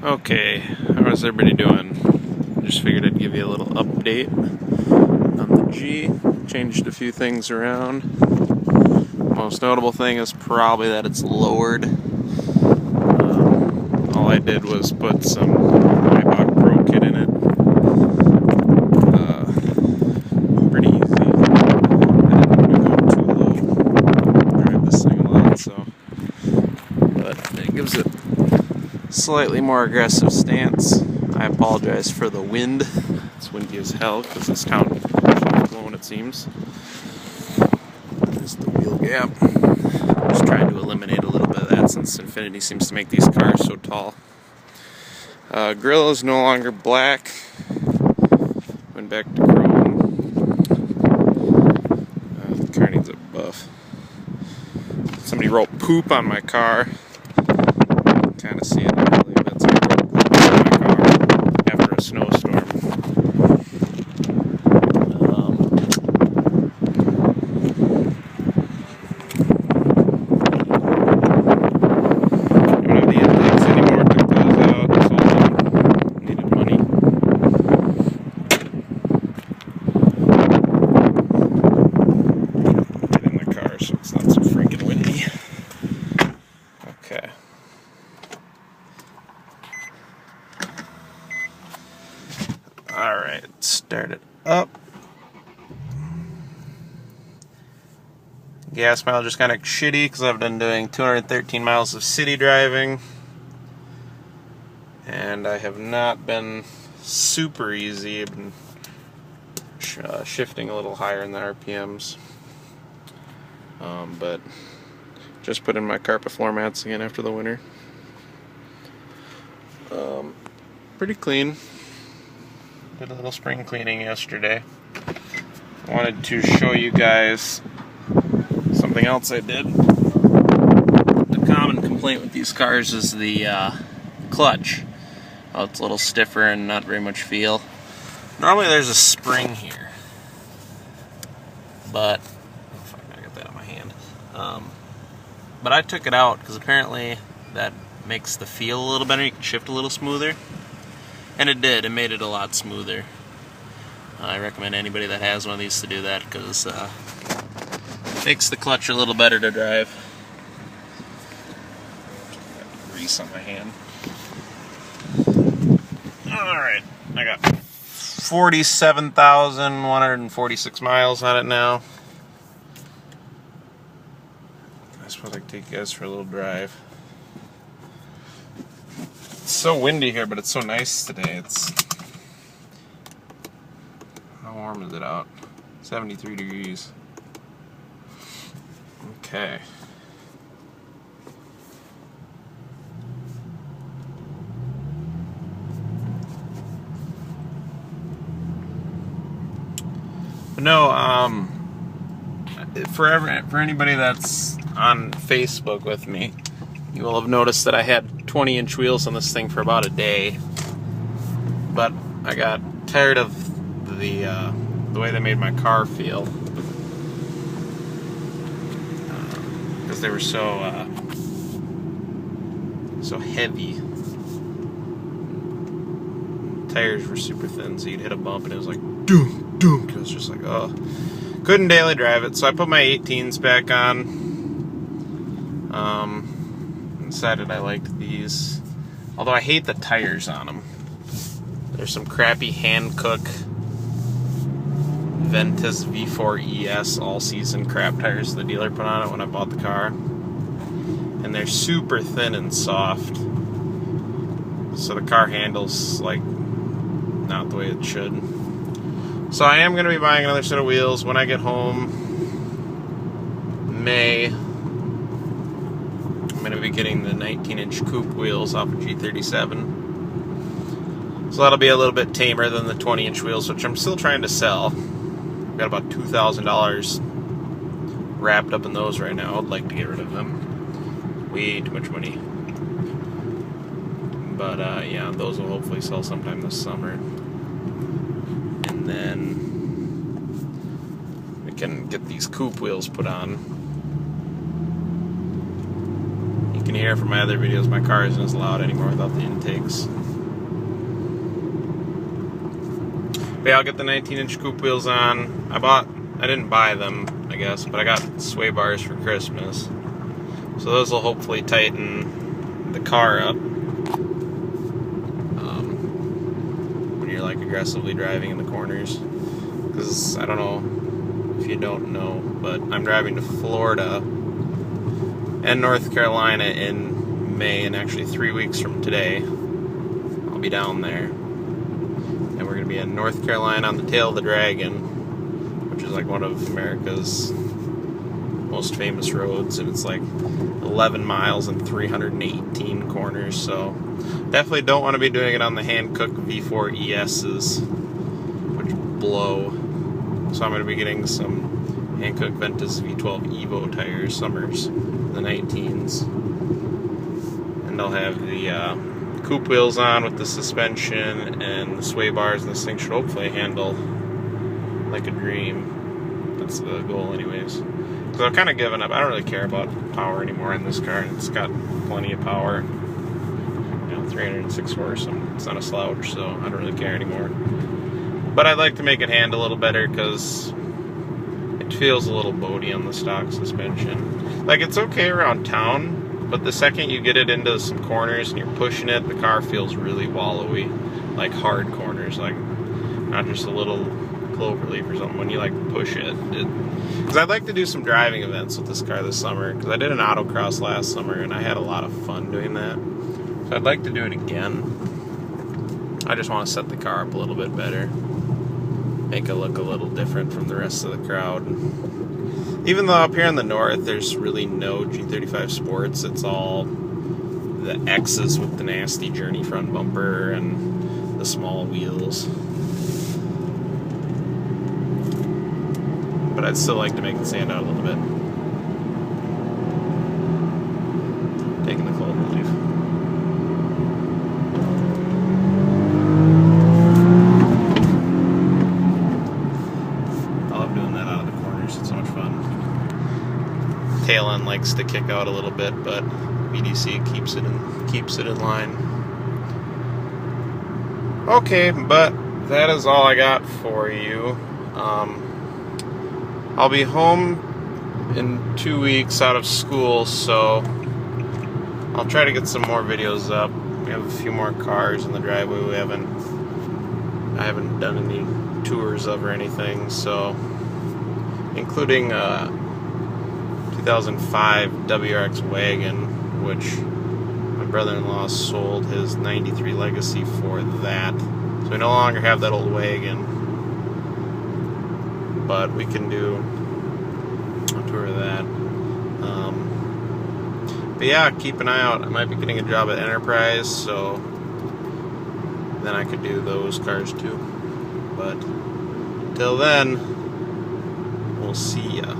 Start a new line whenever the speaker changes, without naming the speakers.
Okay, how's everybody doing? Just figured I'd give you a little update on the G. Changed a few things around. Most notable thing is probably that it's lowered. All I did was put some Ibach Pro kit in it. Pretty easy. I didn't want to go too low. Drive this thing a lot, so. But it gives it slightly more aggressive stance. I apologize for the wind. It's windy as hell because this town is blowing, it seems. There's the wheel gap. Just trying to eliminate a little bit of that since Infiniti seems to make these cars so tall. Grill is no longer black. Went back to chrome. The car needs a buff. Somebody wrote poop on my car. Kind of see it. I believe that's my car after a snowstorm. Don't have the intakes anymore. Took those out. Sold them. Needed money. Get in the car so it's not so freaking windy. Okay. Alright, start it up. Gas mileage is kind of shitty because I've been doing 213 miles of city driving. And I have not been super easy. I've been shifting a little higher in the RPMs. But just put in my carpet floor mats again after the winter. Pretty clean. Did a little spring cleaning yesterday. I wanted to show you guys something else I did. The common complaint with these cars is the clutch. Oh, it's a little stiffer and not very much feel. Normally there's a spring here, but if I can get that on my hand. But I took it out because apparently that makes the feel a little better. You can shift a little smoother. And it did. It made it a lot smoother. I recommend anybody that has one of these to do that because it makes the clutch a little better to drive. Got grease on my hand. Alright, I got 47,146 miles on it now. I suppose I can take you guys for a little drive. It's so windy here, but it's so nice today. How warm is it out? 73 degrees. Okay. But no, for anybody that's on Facebook with me, you will have noticed that I had 20-inch wheels on this thing for about a day, but I got tired of the way they made my car feel because they were so heavy. Tires were super thin, so you'd hit a bump and it was like doom doom. It was just like, oh, couldn't daily drive it. So I put my 18s back on. Decided I liked these, although I hate the tires on them. There's some crappy Hankook Ventus V4ES all-season crap tires the dealer put on it when I bought the car, and they're super thin and soft, so the car handles like not the way it should. So I am going to be buying another set of wheels when I get home. May. I'm going to be getting the 19-inch coupe wheels off of G37. So that'll be a little bit tamer than the 20-inch wheels, which I'm still trying to sell. I've got about $2,000 wrapped up in those right now. I'd like to get rid of them. Way too much money. But yeah, those will hopefully sell sometime this summer. And then we can get these coupe wheels put on. can hear from my other videos, my car isn't as loud anymore without the intakes. But yeah, I'll get the 19-inch coupe wheels on. I didn't buy them, I guess, but I got sway bars for Christmas. So those will hopefully tighten the car up when you're like aggressively driving in the corners. Because I don't know if you don't know, but I'm driving to Florida and North Carolina in May, and actually 3 weeks from today I'll be down there. And we're going to be in North Carolina on the Tail of the Dragon, which is like one of America's most famous roads, and it's like 11 miles and 318 corners, so definitely don't want to be doing it on the hand-cooked V4 ESs, which blow. So I'm going to be getting some hand-cooked Ventus V12 Evo tires, summers, the 19s, and I'll have the coupe wheels on with the suspension and the sway bars, and this thing should hopefully handle like a dream. That's the goal anyways. Because I've kind of given up. I don't really care about power anymore in this car, and it's got plenty of power. 306 horse, and it's not a slouch, so I don't really care anymore. But I'd like to make it handle a little better because it feels a little boaty on the stock suspension. Like, it's okay around town, but the second you get it into some corners and you're pushing it, the car feels really wallowy. Like hard corners, like not just a little clover leaf or something. When you like push it, because I'd like to do some driving events with this car this summer, because I did an autocross last summer and I had a lot of fun doing that. So I'd like to do it again. I just want to set the car up a little bit better, make it look a little different from the rest of the crowd. Even though up here in the north there's really no G35 Sports, it's all the X's with the nasty Journey front bumper and the small wheels. But I'd still like to make it stand out a little bit. Taking the clover leaf. I love doing that out of the corners, it's so much fun. Tail end likes to kick out a little bit, but BDC keeps it in line. Okay, but that is all I got for you. I'll be home in 2 weeks out of school, so I'll try to get some more videos up. We have a few more cars in the driveway I haven't done any tours of or anything, so including a 2005 WRX wagon, which my brother-in-law sold his 93 Legacy for that. So we no longer have that old wagon, but we can do a tour of that. But yeah, keep an eye out. I might be getting a job at Enterprise, so then I could do those cars too. But till then, we'll see ya.